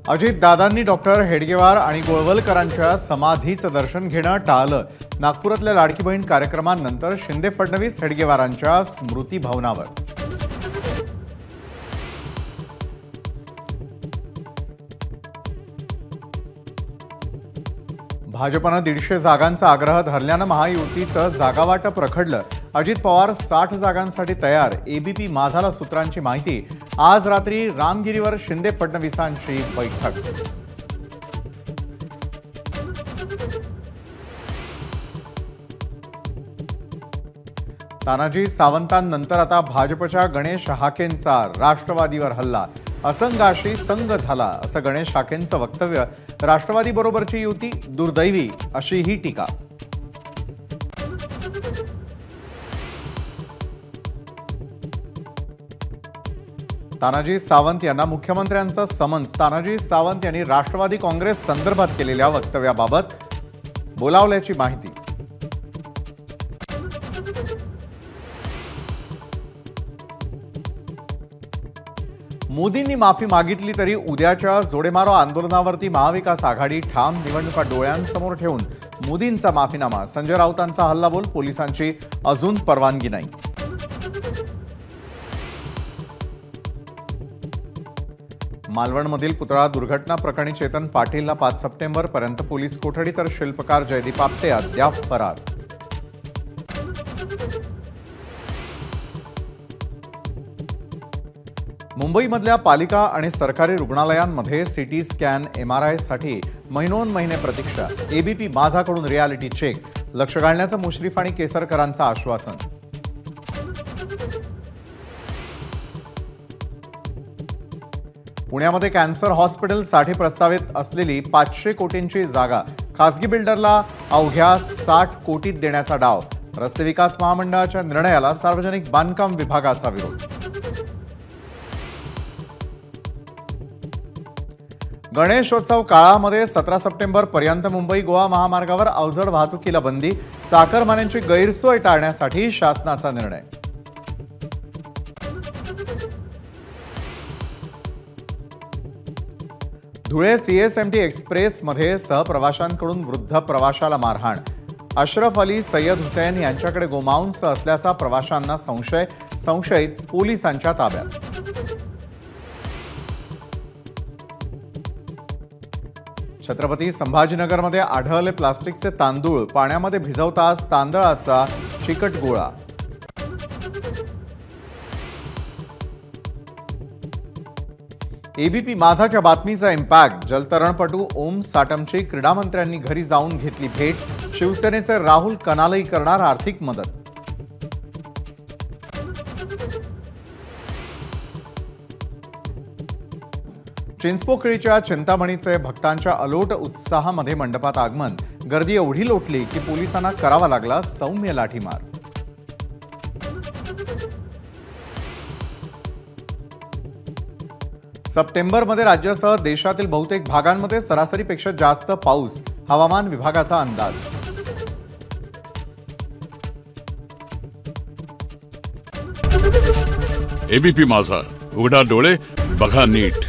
अजितदादांनी doctor Hedgewar आणि गोळवलकरांच्या समाधीचं दर्शन घेणं टाळलं। नागपुरातल्या लाडकी बहीण कार्यक्रमानंतर शिंदे फडणवीस हेडगेवारांच्या स्मृती भवनावर। भाजपनं 150 जागांचा आग्रह धरल्यानं महायुतीचं जागावाटप रखडलं। अजित पवार 60 जागांसाठी तयार। एबीपी माझाला सूत्रांची माहिती। आज रात्री रामगिरीवर शिंदे फडणवीसांची बैठक। तानाजी सावंतांनंतर आता भाजपच्या गणेश हाकेंचा राष्ट्रवादीवर हल्ला। असंघाशी संघ झाला असं गणेश हाकेंचं वक्तव्य। राष्ट्रवादी बरोबरची युती दुर्दैवी अशी ही टीका। तानाजी सावंत यांना मुख्यमंत्र्यांचा समन्स। तानाजी सावंत यांनी राष्ट्रवादी काँग्रेस संदर्भात केलेल्या वक्तव्याबाबत बोलावल्याची माहिती। मोदींनी माफी मागितली तरी उद्याच्या जोडेमारो आंदोलनावरती महाविकास आघाडी ठाम। निवडणुका डोळ्यांसमोर ठेवून मोदींचा माफीनामा। संजय राऊतांचा हल्लाबोल। पोलिसांची अजून परवानगी नाही। मालवणमधील पुतळा दुर्घटना प्रकरणी चेतन पाटीलला 5 सप्टेंबरपर्यंत पोलीस कोठडी तर शिल्पकार जयदीप आपटे अद्याप फरार। मुंबईमधल्या पालिका आणि सरकारी रुग्णालयांमध्ये सीटी स्कॅन एमआरआय साठी महिने प्रतीक्षा। एबीपी माझाकडून रियालिटी चेक। लक्ष घालण्याचं मुश्रीफ आणि केसरकरांचं आश्वासन। पुण्यामध्ये कॅन्सर हॉस्पिटलसाठी प्रस्तावित असलेली 500 कोटींची जागा खासगी बिल्डरला अवघ्या 60 कोटीत देण्याचा डाव। रस्ते विकास महामंडळाच्या निर्णयाला सार्वजनिक बांधकाम विभागाचा विरोध। गणेशोत्सव काळामध्ये 17 सप्टेंबर पर्यंत मुंबई गोवा महामार्गावर अवजड वाहतुकीला बंदी। चाकरमान्यांची गैरसोय टाळण्यासाठी शासनाचा निर्णय। धुळे सीएसएमटी एक्सप्रेसमध्ये सहप्रवाशांकडून वृद्ध प्रवाशाला मारहाण। अशरफ अली सय्यद हुसैन यांच्याकडे गोमांस असल्याचा प्रवाशांना संशय। संशयित पोलिसांच्या ताब्यात। छत्रपती संभाजीनगरमध्ये आढळले प्लास्टिकचे तांदूळ। पाण्यामध्ये भिजवताच तांदळाचा चिकट गोळा। एबीपी माझाच्या बातमीचा इम्पॅक्ट। जलतरणपटू ओम साटमची क्रीडामंत्र्यांनी घरी जाऊन घेतली भेट। शिवसेनेचे राहुल कनालई करणार आर्थिक मदत। चिंचपोकळीच्या चिंतामणीचे भक्तांच्या अलोट उत्साहामध्ये मंडपात आगमन। गर्दी एवढी लोटली की पोलिसांना करावा लागला सौम्य लाठीमार। सप्टेंबरमध्ये राज्यासह देशातील बहुतेक भागांमध्ये सरासरीपेक्षा जास्त पाऊस। हवामान विभागाचा अंदाज। एबीपी माझा, उघडा डोळे बघा नीट।